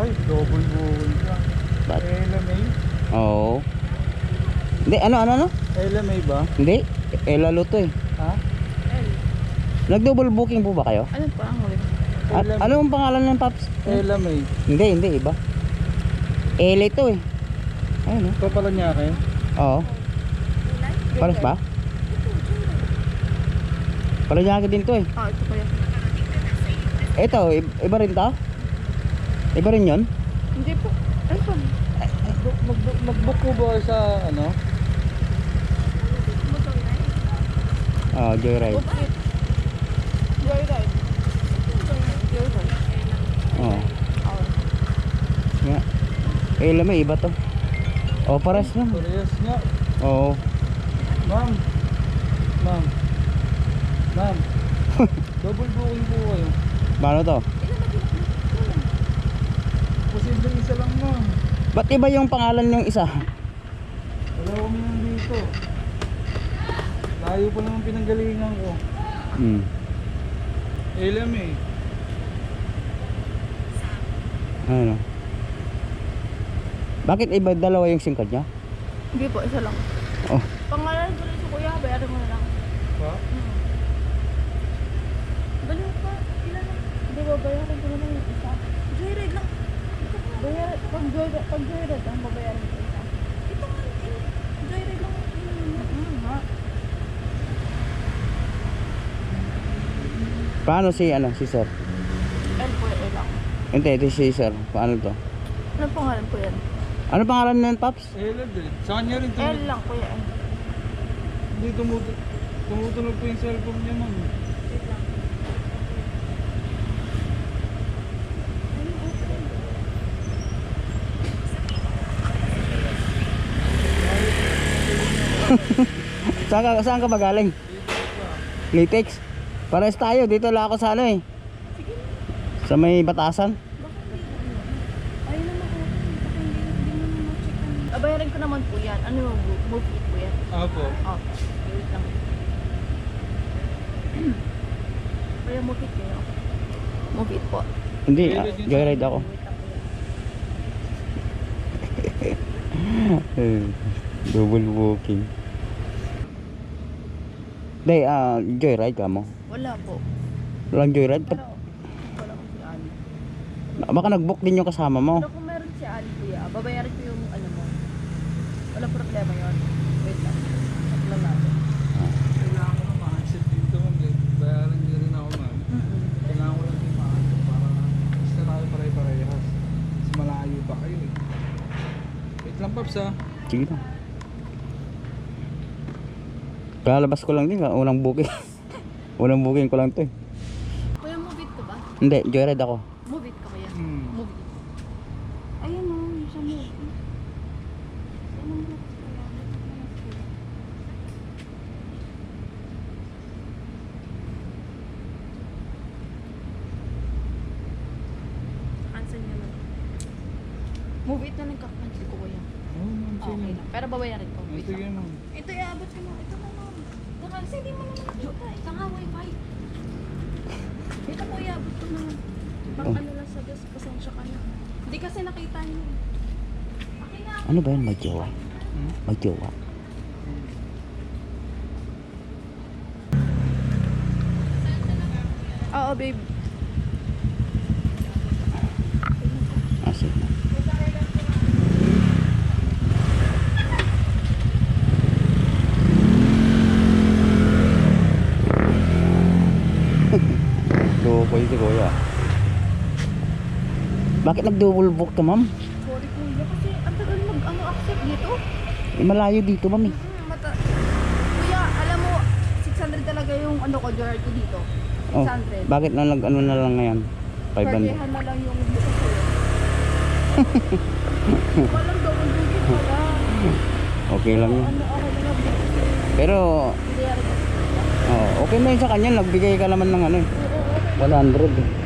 Ay, double booking ka. Ba't? LMA? Oo. Hindi, ano? LMA ba? Hindi, lalo to eh. Ha? L. Nag-double booking po ba kayo? Ano pa ang ulit? Ano ang pangalan ng Paps? LMA. Hindi, iba. Ele to eh. Ayun Ito pala niya kayo? Oo. Paras ba? Paranaque din to eh. Ah, ito pa yan. Ito, iba rin to? Iba rin yun? Hindi po. Ano pa? Mag-book po ba kayo sa ano? Oo, Joyride. Joyride. Joyride. Oo. Nga. Ele may iba to. Oh, paras lang. Parehas nga. Oo. Ma'am. Double booking po kayo. Paano to? Posibleng isa lang ma'am. Ba't iba yung pangalan ng isa? Wala kami nandito. Layo pa naman pinanggalingan ko. LMA. Ano? Bakit iba dalawa yung SIM card niya? Hindi po, isa lang. Oh. Pangalan ko rin sa kuya, bayaran mo na lang. Pa? Baliw pa, ilan lang? Hindi ba, bayaran ko na lang yung isa. Joyride lang. Pag joyride ang babayaran ko isa. Ito nga, joyride lang. Ha? Paano si sir? L po, L lang. Hindi, ito si sir. Paano to? Anong pangalan po yan? Ano pangalan ng Paps? L din. Sa kanya rin L lang po yan. Hindi tumutunog po yung cellphone niya ma'am. Wait lang. Saan ka ba galing? Litex. Pares tayo, dito lang ako sa ano eh. Sa may Batasan. Ayun naman po. Hindi mo na-check. Bayaran ko naman po yan. Ano yung move it po yan? Apo. Oh, wait lang. Kaya move it kayo. Move it po. Hindi, joyride ako. Double booking. Hindi, joyride ka mo. Wala po. Walang joyride? Wala ko si Ali. Baka nag-book din yung kasama mo. Pero kung meron si Ali kuya, babayaran ko yung ano mo. Wala problema yun. Wait lang. Check lang natin. Kailangan ko na ma-accept dito ma'am. Bayaran niyo rin ako ma'am. Kailangan ko lang yung ma-accept para basta tayo pare-parehas. Mas malayo pa kayo eh. Wait lang Paps ha. Sige lang. Kalabas ko lang din, unang booking. Unang booking ko lang to eh. Kuya, move it ka ba? Hindi, joyride ako. Move it ka kuya. Hmm. Move it. Ayun o, sa move it. Sa move it. Cancel niya lang. Move it na nagka-cancel ko kuya. Oo ma'am, sige. Okay lang. Pero babayaran ko. Wait Sige lang. ma'am. Ito iabot ko na. Ito na ma'am. Kasi hindi mo naman nakita. Ito nga wifi. Ito po iabot ko na. Pang Oh. ano lang sa gas. Pasensya ka na. Hindi kasi nakita niyo. Okay na. Ano ba yun? May jowa? May jowa. Oo babe. Sige. Lukoy si kuya. Bakit nag-double book ka ma'am? Sorry kuya kasi ang tagal accept dito. Malayo dito ma'am eh. Kuya, alam mo 600 talaga yung ano ko jar ko dito. 600. Oh, bakit na ano na lang ngayon? 500. Perdehan na lang yung dito ko. Walang double booking pala. Okay lang yun. Ano ako na lang. Pero Binayaran ko. okay na yun sa kanya. Nagbigay ka naman ng ano eh. 100 eh.